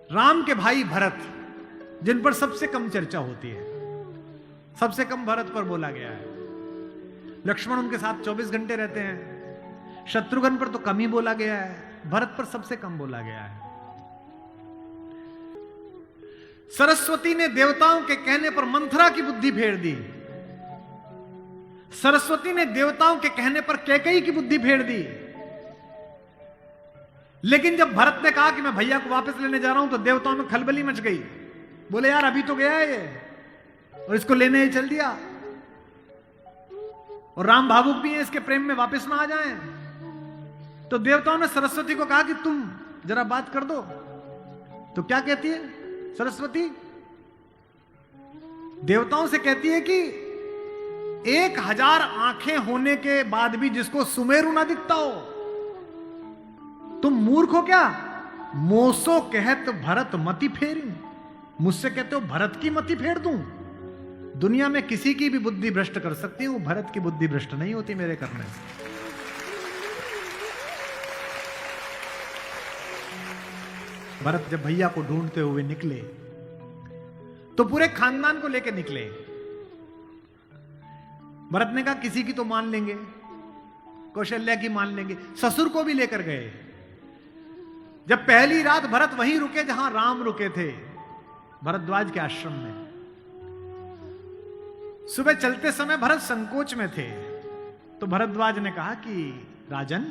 राम के भाई भरत, जिन पर सबसे कम चर्चा होती है, सबसे कम भरत पर बोला गया है। लक्ष्मण उनके साथ 24 घंटे रहते हैं। शत्रुघ्न पर तो कम ही बोला गया है, भरत पर सबसे कम बोला गया है। सरस्वती ने देवताओं के कहने पर मंथरा की बुद्धि फेर दी। सरस्वती ने देवताओं के कहने पर कैकेयी की बुद्धि फेर दी। लेकिन जब भरत ने कहा कि मैं भैया को वापस लेने जा रहा हूं, तो देवताओं में खलबली मच गई। बोले यार अभी तो गया है ये, और इसको लेने ही चल दिया, और राम भावुक भी है, इसके प्रेम में वापस ना आ जाएं। तो देवताओं ने सरस्वती को कहा कि तुम जरा बात कर दो। तो क्या कहती है सरस्वती? देवताओं से कहती है कि 1000 आंखें होने के बाद भी जिसको सुमेरु ना दिखता हो, तुम मूर्ख हो क्या? मोसो कहत भरत मति फेरी, मुझसे कहते हो भरत की मति फेर दूं? दुनिया में किसी की भी बुद्धि भ्रष्ट कर सकती हूं, भरत की बुद्धि भ्रष्ट नहीं होती मेरे करने से। भरत जब भैया को ढूंढते हुए निकले, तो पूरे खानदान को लेकर निकले। भरत ने कहा किसी की तो मान लेंगे, कौशल्या की मान लेंगे, ससुर को भी लेकर गए। जब पहली रात भरत वहीं रुके जहां राम रुके थे, भरद्वाज के आश्रम में। सुबह चलते समय भरत संकोच में थे, तो भरद्वाज ने कहा कि राजन,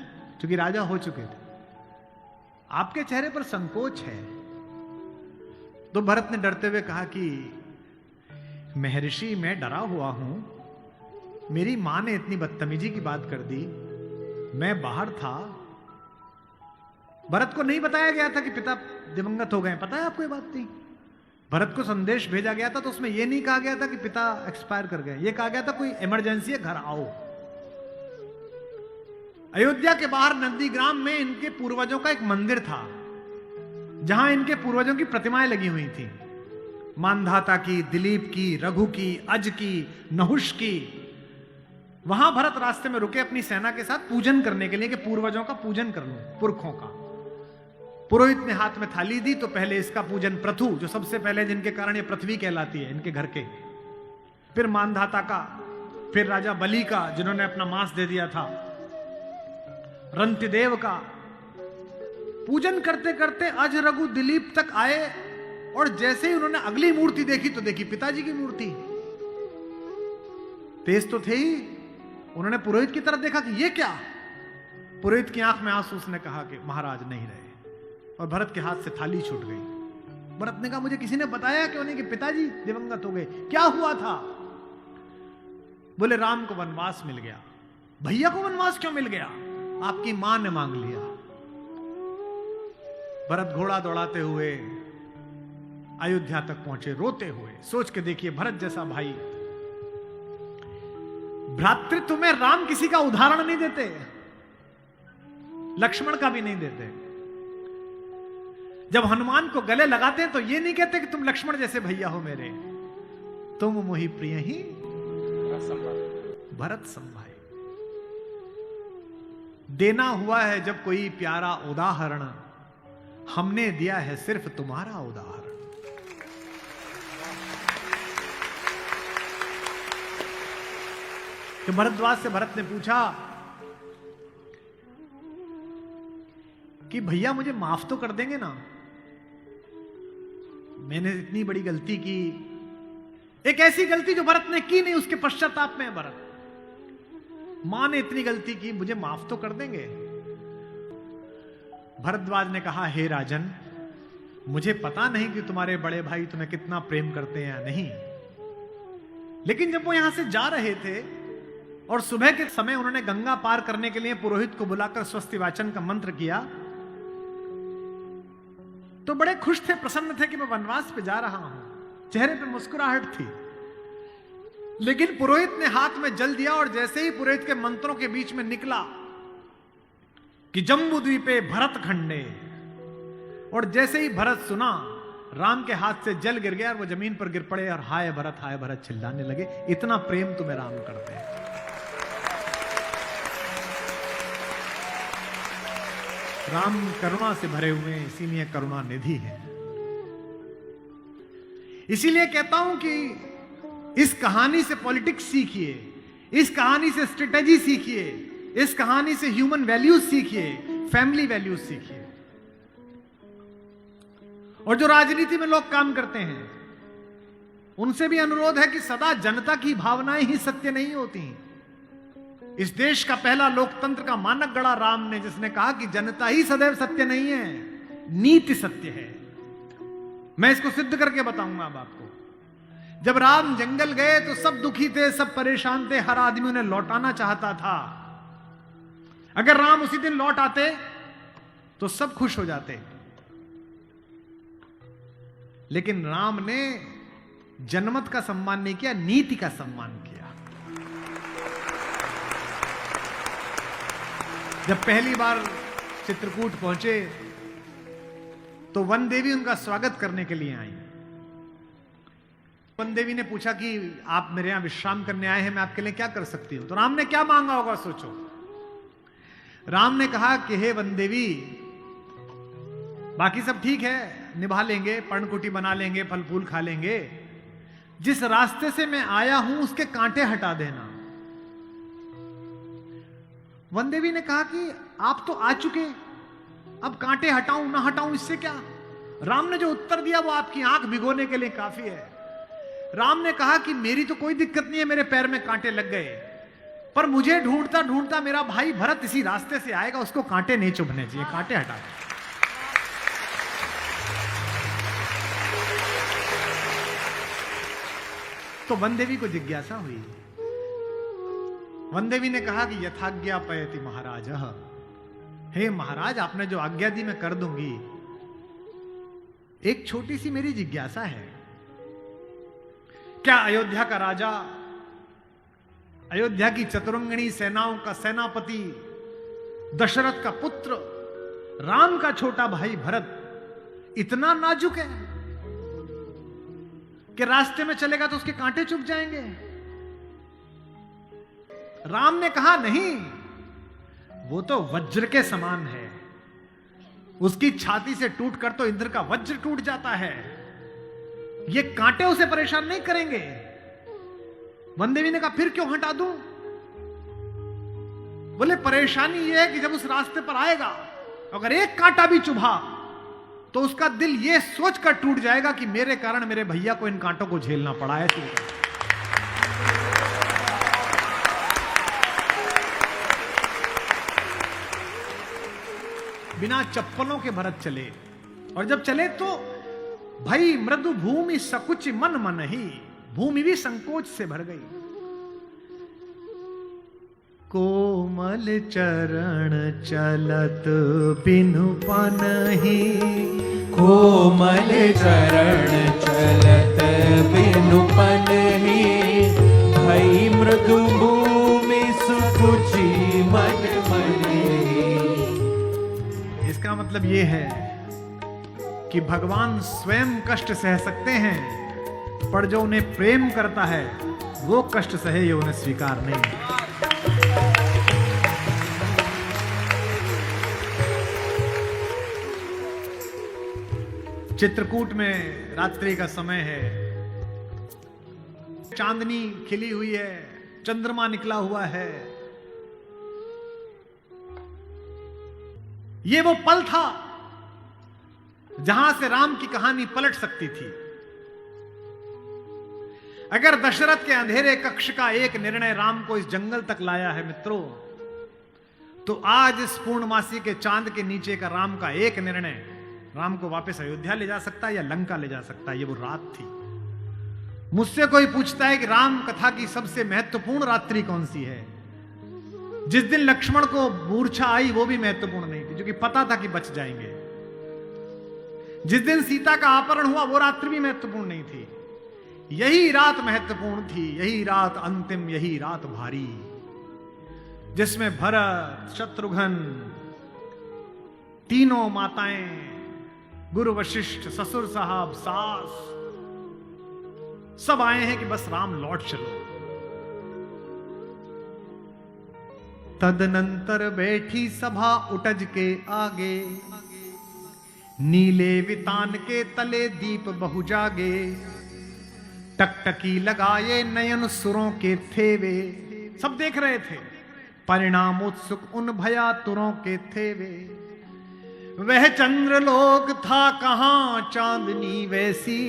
क्योंकि राजा हो चुके थे, आपके चेहरे पर संकोच है। तो भरत ने डरते हुए कहा कि महर्षि मैं डरा हुआ हूं, मेरी मां ने इतनी बदतमीजी की बात कर दी, मैं बाहर था। भरत को नहीं बताया गया था कि पिता दिवंगत हो गए, पता है आपको ये बात थी? भरत को संदेश भेजा गया था तो उसमें यह नहीं कहा गया था कि पिता एक्सपायर कर गए, यह कहा गया था कोई इमरजेंसी है, घर आओ। अयोध्या के बाहर नंदीग्राम में इनके पूर्वजों का एक मंदिर था, जहां इनके पूर्वजों की प्रतिमाएं लगी हुई थी। मानधाता की, दिलीप की, रघु की, अज की, नहुष की। वहां भरत रास्ते में रुके अपनी सेना के साथ पूजन करने के लिए, कि पूर्वजों का पूजन कर लूं, पुरखों का। पुरोहित ने हाथ में थाली दी, तो पहले इसका पूजन प्रथु, जो सबसे पहले जिनके कारण ये पृथ्वी कहलाती है, इनके घर के, फिर मानधाता का, फिर राजा बलि का जिन्होंने अपना मांस दे दिया था, रंतिदेव का। पूजन करते करते अज, रघु, दिलीप तक आए, और जैसे ही उन्होंने अगली मूर्ति देखी तो देखी पिताजी की मूर्ति। तेज तो थे ही, उन्होंने पुरोहित की तरफ देखा कि ये क्या? पुरोहित की आंख में आंसू, उसने कहा कि महाराज नहीं रहे, और भरत के हाथ से थाली छूट गई। भरत ने कहा मुझे किसी ने बताया क्यों नहीं कि पिताजी दिवंगत हो गए, क्या हुआ था? बोले राम को वनवास मिल गया। भैया को वनवास क्यों मिल गया? आपकी मां ने मांग लिया। भरत घोड़ा दौड़ाते हुए अयोध्या तक पहुंचे, रोते हुए। सोच के देखिए, भरत जैसा भाई, भ्रातृत्व में राम किसी का उदाहरण नहीं देते, लक्ष्मण का भी नहीं देते। जब हनुमान को गले लगाते हैं तो ये नहीं कहते कि तुम लक्ष्मण जैसे भैया हो मेरे, तुम मोहि प्रिय ही भरत संभाई। देना हुआ है जब कोई प्यारा उदाहरण, हमने दिया है सिर्फ तुम्हारा उदाहरण। तो भरद्वाज से भरत ने पूछा कि भैया मुझे माफ तो कर देंगे ना? मैंने इतनी बड़ी गलती की, एक ऐसी गलती जो भरत ने की नहीं, उसके पश्चाताप में भरत। मां ने इतनी गलती की, मुझे माफ तो कर देंगे? भरद्वाज ने कहा हे राजन, मुझे पता नहीं कि तुम्हारे बड़े भाई तुम्हें कितना प्रेम करते हैं या नहीं, लेकिन जब वो यहां से जा रहे थे और सुबह के समय उन्होंने गंगा पार करने के लिए पुरोहित को बुलाकर स्वस्ति वाचन का मंत्र किया, तो बड़े खुश थे, प्रसन्न थे कि मैं वनवास पे जा रहा हूं, चेहरे पे मुस्कुराहट थी। लेकिन पुरोहित ने हाथ में जल दिया, और जैसे ही पुरोहित के मंत्रों के बीच में निकला कि जम्बूद्वीपे भरत खंडे, और जैसे ही भरत सुना, राम के हाथ से जल गिर गया और वो जमीन पर गिर पड़े और हाय भरत चिल्लाने लगे। इतना प्रेम तुम्हें राम करते हैं। राम करुणा से भरे हुए, इसीलिए करुणा निधि है। इसीलिए कहता हूं कि इस कहानी से पॉलिटिक्स सीखिए, इस कहानी से स्ट्रेटेजी सीखिए, इस कहानी से ह्यूमन वैल्यूज सीखिए, फैमिली वैल्यूज सीखिए। और जो राजनीति में लोग काम करते हैं उनसे भी अनुरोध है कि सदा जनता की भावनाएं ही सत्य नहीं होती। इस देश का पहला लोकतंत्र का मानक गढ़ा राम ने, जिसने कहा कि जनता ही सदैव सत्य नहीं है, नीति सत्य है। मैं इसको सिद्ध करके बताऊंगा अब आपको। जब राम जंगल गए तो सब दुखी थे, सब परेशान थे, हर आदमी उन्हें लौटाना चाहता था। अगर राम उसी दिन लौट आते तो सब खुश हो जाते, लेकिन राम ने जनमत का सम्मान नहीं किया, नीति का सम्मान किया। जब पहली बार चित्रकूट पहुंचे तो वन देवी उनका स्वागत करने के लिए आई। वन देवी ने पूछा कि आप मेरे यहां विश्राम करने आए हैं, मैं आपके लिए क्या कर सकती हूं। तो राम ने क्या मांगा होगा सोचो। राम ने कहा कि हे वन देवी, बाकी सब ठीक है, निभा लेंगे, पर्णकुटी बना लेंगे, फल फूल खा लेंगे, जिस रास्ते से मैं आया हूं उसके कांटे हटा देना। वन देवी ने कहा कि आप तो आ चुके, अब कांटे हटाऊं ना हटाऊं इससे क्या। राम ने जो उत्तर दिया वो आपकी आंख भिगोने के लिए काफी है। राम ने कहा कि मेरी तो कोई दिक्कत नहीं है, मेरे पैर में कांटे लग गए, पर मुझे ढूंढता ढूंढता मेरा भाई भरत इसी रास्ते से आएगा, उसको कांटे नहीं चुभने चाहिए, कांटे हटा दे। तो वन देवी को जिज्ञासा हुई। वन देवी ने कहा कि यथाज्ञा पयति महाराज, हे महाराज आपने जो आज्ञा दी मैं कर दूंगी। एक छोटी सी मेरी जिज्ञासा है, क्या अयोध्या का राजा, अयोध्या की चतुरंगिणी सेनाओं का सेनापति, दशरथ का पुत्र, राम का छोटा भाई भरत इतना नाजुक है कि रास्ते में चलेगा तो उसके कांटे चुभ जाएंगे? राम ने कहा नहीं, वो तो वज्र के समान है, उसकी छाती से टूटकर तो इंद्र का वज्र टूट जाता है, ये कांटे उसे परेशान नहीं करेंगे। वन देवी ने कहा फिर क्यों हटा दूं? बोले परेशानी यह है कि जब उस रास्ते पर आएगा अगर एक कांटा भी चुभा तो उसका दिल यह सोचकर टूट जाएगा कि मेरे कारण मेरे भैया को इन कांटों को झेलना पड़ा है। बिना चप्पलों के भरत चले, और जब चले तो भाई मृदु भूमि सकुच मन मन ही, भूमि भी संकोच से भर गई। कोमल चरण चलत बिनु पनहि, कोमल चरण चलत बिनु पनहि, भई मृदु भूमि सुकुचि मन मनि। इसका मतलब ये है कि भगवान स्वयं कष्ट सह सकते हैं, पर जो उन्हें प्रेम करता है वो कष्ट सहे ये उन्हें स्वीकार नहीं। चित्रकूट में रात्रि का समय है, चांदनी खिली हुई है, चंद्रमा निकला हुआ है। ये वो पल था जहां से राम की कहानी पलट सकती थी। अगर दशरथ के अंधेरे कक्ष का एक निर्णय राम को इस जंगल तक लाया है मित्रों, तो आज इस पूर्णमासी के चांद के नीचे का राम का एक निर्णय राम को वापस अयोध्या ले जा सकता है या लंका ले जा सकता है। ये वो रात थी। मुझसे कोई पूछता है कि राम कथा की सबसे महत्वपूर्ण रात्रि कौन सी है, जिस दिन लक्ष्मण को मूर्छा आई वो भी महत्वपूर्ण नहीं थी, क्योंकि पता था कि बच जाएंगे। जिस दिन सीता का अपहरण हुआ वो रात्रि भी महत्वपूर्ण नहीं थी। यही रात महत्वपूर्ण थी, यही रात अंतिम, यही रात भारी, जिसमें भरत, शत्रुघ्न, तीनों माताएं, गुरु वशिष्ठ, ससुर साहब, सास, सब आए हैं कि बस राम लौट चलो। तदनंतर बैठी सभा उटज के आगे, नीले वितान के तले दीप बहु जागे। टकटकी लगाए नयन सुरों के थे वे, सब देख रहे थे। परिणाम उत्सुक उन भया तुरों के थे वे, वह चंद्रलोक था कहां चांदनी वैसी।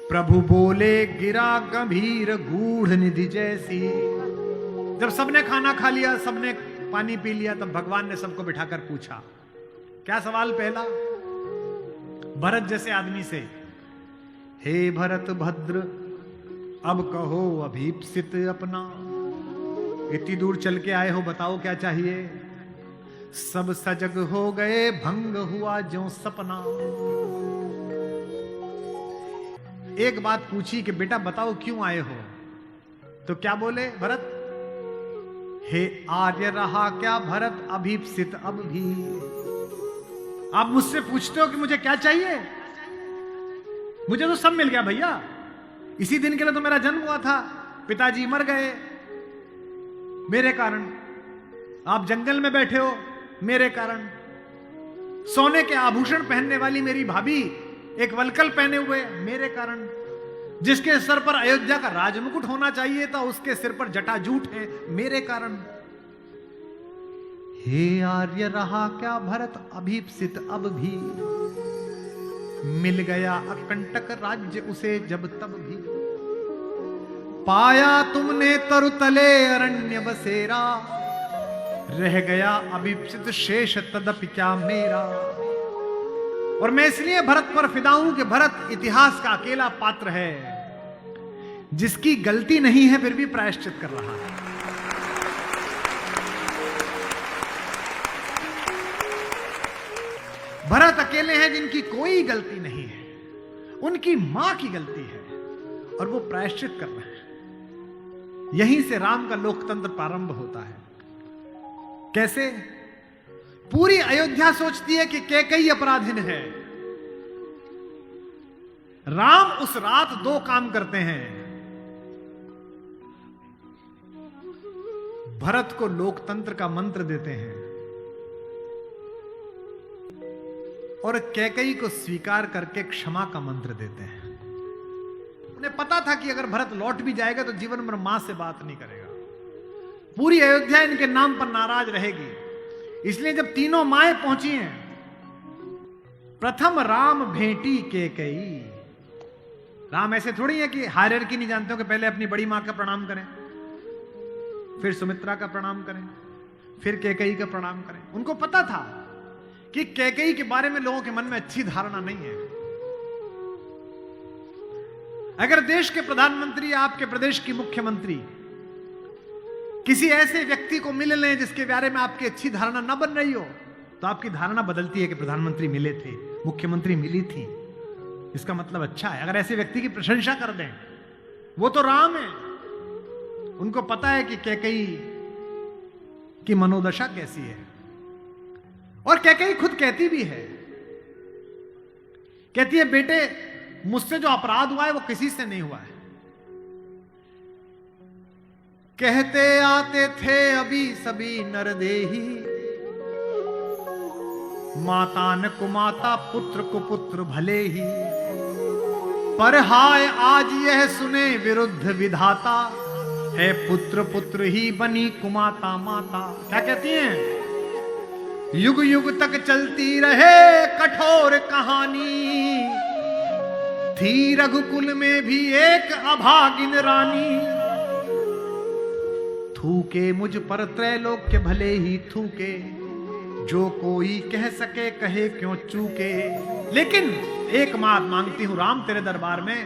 प्रभु बोले गिरा गंभीर गूढ़ निधि जैसी। जब सबने खाना खा लिया, सबने पानी पी लिया, तब भगवान ने सबको बिठाकर पूछा। क्या सवाल पहला? भरत जैसे आदमी से, हे भरत भद्र अब कहो अभीप्सित अपना। इतनी दूर चल के आए हो, बताओ क्या चाहिए। सब सजग हो गए भंग हुआ ज्यों सपना। एक बात पूछी कि बेटा बताओ क्यों आए हो, तो क्या बोले भरत? हे आर्य रहा क्या भरत अभीप्सित अब भी। आप मुझसे पूछते हो कि मुझे क्या चाहिए? मुझे तो सब मिल गया भैया। इसी दिन के लिए तो मेरा जन्म हुआ था, पिताजी मर गए मेरे कारण, आप जंगल में बैठे हो मेरे कारण, सोने के आभूषण पहनने वाली मेरी भाभी एक वलकल पहने हुए मेरे कारण, जिसके सर पर अयोध्या का राजमुकुट होना चाहिए था उसके सिर पर जटाजूट है मेरे कारण। हे आर्य रहा क्या भरत अभीप्सित अब भी। मिल गया अकंटक राज्य उसे जब तब भी। पाया तुमने तरुतले अरण्य बसेरा, रह गया अभीप्सित शेष तदपि क्या मेरा। और मैं इसलिए भरत पर फिदा हूं कि भरत इतिहास का अकेला पात्र है जिसकी गलती नहीं है फिर भी प्रायश्चित कर रहा है। भरत अकेले हैं जिनकी कोई गलती नहीं है, उनकी मां की गलती है और वो प्रायश्चित कर रहे हैं। यहीं से राम का लोकतंत्र प्रारंभ होता है। कैसे? पूरी अयोध्या सोचती है कि कैकेयी अपराधिन है। राम उस रात 2 काम करते हैं। भरत को लोकतंत्र का मंत्र देते हैं और कैकेयी को स्वीकार करके क्षमा का मंत्र देते हैं। उन्हें पता था कि अगर भरत लौट भी जाएगा तो जीवन भर मां से बात नहीं करेगा, पूरी अयोध्या इनके नाम पर नाराज रहेगी। इसलिए जब तीनों माएं पहुंची हैं, प्रथम राम भेंटी कैकेयी। राम ऐसे थोड़ी है कि हायरार्की नहीं जानते हो कि पहले अपनी बड़ी मां का प्रणाम करें, फिर सुमित्रा का प्रणाम करें, फिर कैकेयी का प्रणाम करें। उनको पता था कि कैकेयी के बारे में लोगों के मन में अच्छी धारणा नहीं है। अगर देश के प्रधानमंत्री या आपके प्रदेश की मुख्यमंत्री किसी ऐसे व्यक्ति को मिल लें जिसके बारे में आपकी अच्छी धारणा न बन रही हो, तो आपकी धारणा बदलती है कि प्रधानमंत्री मिले थे, मुख्यमंत्री मिली थी, इसका मतलब अच्छा है। अगर ऐसे व्यक्ति की प्रशंसा कर दें, वो तो राम है, उनको पता है कि कैकेयी की मनोदशा कैसी है। और कैकेयी खुद कहती भी है, कहती है बेटे मुझसे जो अपराध हुआ है वो किसी से नहीं हुआ है। कहते आते थे अभी सभी नरदेही, माता न कुमाता पुत्र को पुत्र भले ही। पर हाय आज यह सुने विरुद्ध विधाता, है पुत्र पुत्र ही बनी कुमाता माता। क्या कहती हैं? युग युग तक चलती रहे कठोर कहानी, थी रघुकुल में भी एक अभागिन रानी। थूके मुझ पर त्रैलोक्य भले ही थूके, जो कोई कह सके कहे क्यों चूके। लेकिन एक बात मांगती हूं राम तेरे दरबार में,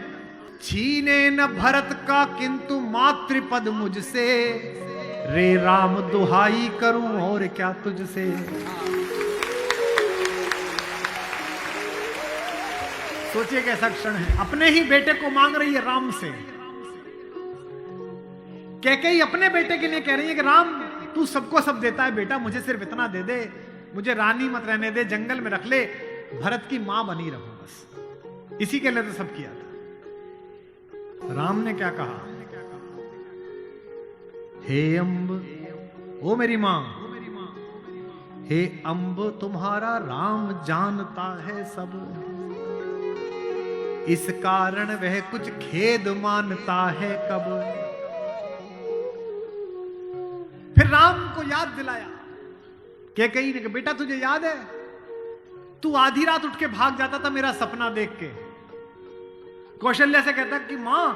छीने न भरत का किंतु मातृपद मुझसे, रे राम दुहाई करूं और क्या तुझसे। सोचिए कैसा क्षण है, अपने ही बेटे को मांग रही है राम से। कैकेयी अपने बेटे के लिए कह रही है कि राम तू सबको सब देता है बेटा, मुझे सिर्फ इतना दे दे, मुझे रानी मत रहने दे, जंगल में रख ले, भरत की मां बनी रहूं बस। इसी के लिए तो सब किया था। राम ने क्या कहा? हे अम्ब, ओ मेरी मां, हे अम्ब तुम्हारा राम जानता है सब। इस कारण वह कुछ खेद मानता है कब। फिर राम को याद दिलाया। कैकेयी ने कहा, बेटा तुझे याद है तू आधी रात उठ के भाग जाता था मेरा सपना देख के। कौशल्या से कहता कि मां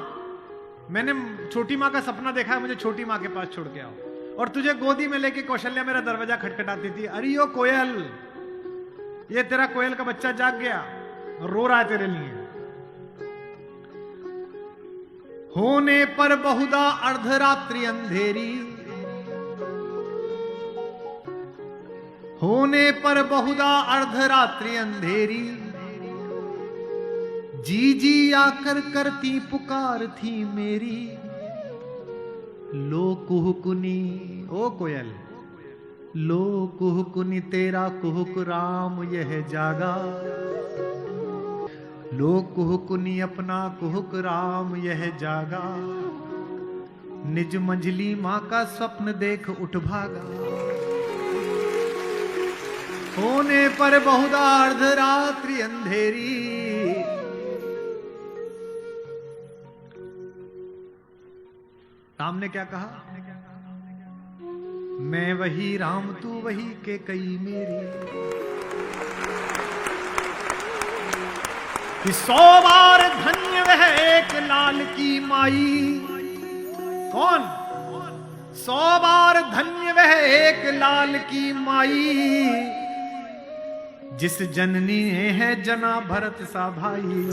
मैंने छोटी मां का सपना देखा है, मुझे छोटी मां के पास छोड़ के आओ। और तुझे गोदी में लेके कौशल्या मेरा दरवाजा खटखटाती थी, अरे ओ कोयल, ये तेरा कोयल का बच्चा जाग गया, रो रहा है तेरे लिए। होने पर बहुधा अर्धरात्रि अंधेरी, होने पर बहुधा अर्धरात्रि अंधेरी, जी जी आकर करती पुकार थी मेरी। लो कुहुकुनी, ओ कोयल, लो कुहुकुनी तेरा कुहुक राम यह जागा। लो कुहुकुनी अपना कुहुक राम यह जागा। निज मंझली मां का स्वप्न देख उठ भागा। होने पर बहुधा अर्धरात्रि अंधेरी, राम ने क्या कहा, मैं वही राम तू वही कैकेयी मेरी। कि 100 बार धन्य वह एक लाल की माई। कौन? 100 बार धन्य वह एक लाल की माई, जिस जननी है जना भरत सा भाई।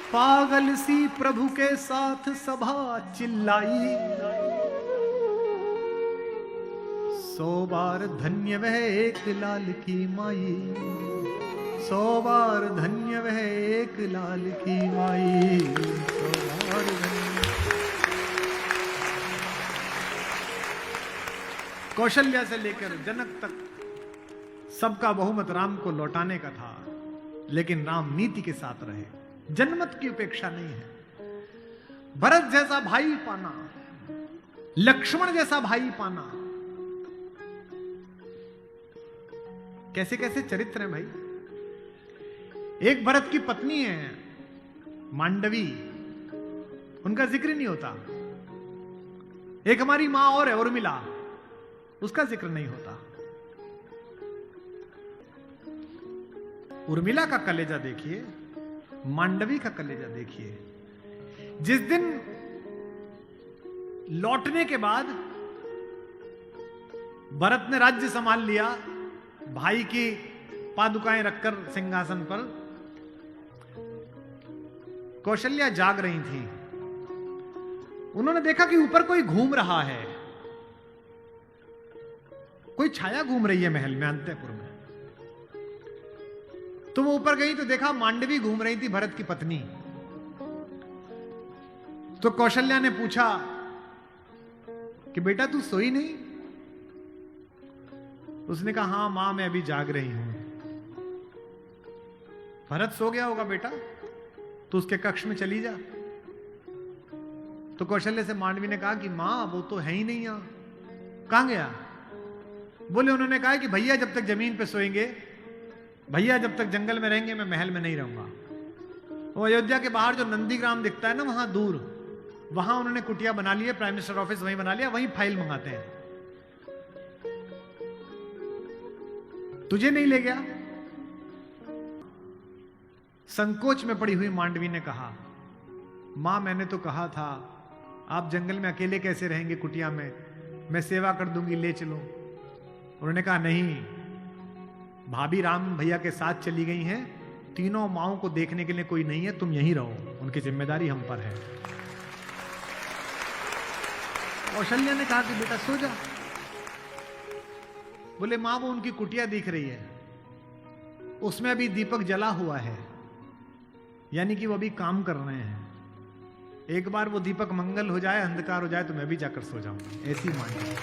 पागल सी प्रभु के साथ सभा चिल्लाई। 100 बार धन्य वह एक लाल की माई। 100 बार धन्य वह एक लाल की माई। 100 बार धन्य। कौशल्या से लेकर जनक तक सबका बहुमत राम को लौटाने का था, लेकिन राम नीति के साथ रहे, जनमत की उपेक्षा नहीं है। भरत जैसा भाई पाना, लक्ष्मण जैसा भाई पाना, कैसे कैसे चरित्र हैं भाई। एक भरत की पत्नी है मांडवी, उनका जिक्र नहीं होता। एक हमारी मां और है उर्मिला, उसका जिक्र नहीं होता। उर्मिला का कलेजा देखिए, मांडवी का कलेजा देखिए। जिस दिन लौटने के बाद भरत ने राज्य संभाल लिया, भाई की पादुकाएं रखकर सिंहासन पर, कौशल्या जाग रही थी। उन्होंने देखा कि ऊपर कोई घूम रहा है, कोई छाया घूम रही है महल में, अंतःपुर में। तो वो ऊपर गई तो देखा मांडवी घूम रही थी, भरत की पत्नी। तो कौशल्या ने पूछा कि बेटा तू सोई नहीं? उसने कहा हां मां मैं अभी जाग रही हूं। भरत सो गया होगा बेटा, तो उसके कक्ष में चली जा। तो कौशल्या से मांडवी ने कहा कि मां वो तो है ही नहीं यहां, कहां गया? बोले उन्होंने कहा कि भैया जब तक जमीन पे सोएंगे, भैया जब तक जंगल में रहेंगे, मैं महल में नहीं रहूंगा। वो अयोध्या के बाहर जो नंदीग्राम दिखता है ना, वहां दूर, वहां उन्होंने कुटिया बना ली है, प्राइम मिनिस्टर ऑफिस वहीं बना लिया, वहीं फाइल मंगाते हैं। तुझे नहीं ले गया? संकोच में पड़ी हुई मांडवी ने कहा, मां मैंने तो कहा था आप जंगल में अकेले कैसे रहेंगे कुटिया में, मैं सेवा कर दूंगी, ले चलो। उन्होंने कहा नहीं, भाभी राम भैया के साथ चली गई हैं, तीनों माओं को देखने के लिए कोई नहीं है, तुम यहीं रहो, उनकी जिम्मेदारी हम पर है। कौशल्या ने कहा कि बेटा सो जा। बोले मां वो उनकी कुटिया दिख रही है, उसमें अभी दीपक जला हुआ है, यानी कि वो अभी काम कर रहे हैं। एक बार वो दीपक मंगल हो जाए, अंधकार हो जाए, तो मैं भी जाकर सो जाऊंगा। ऐसी मांगी।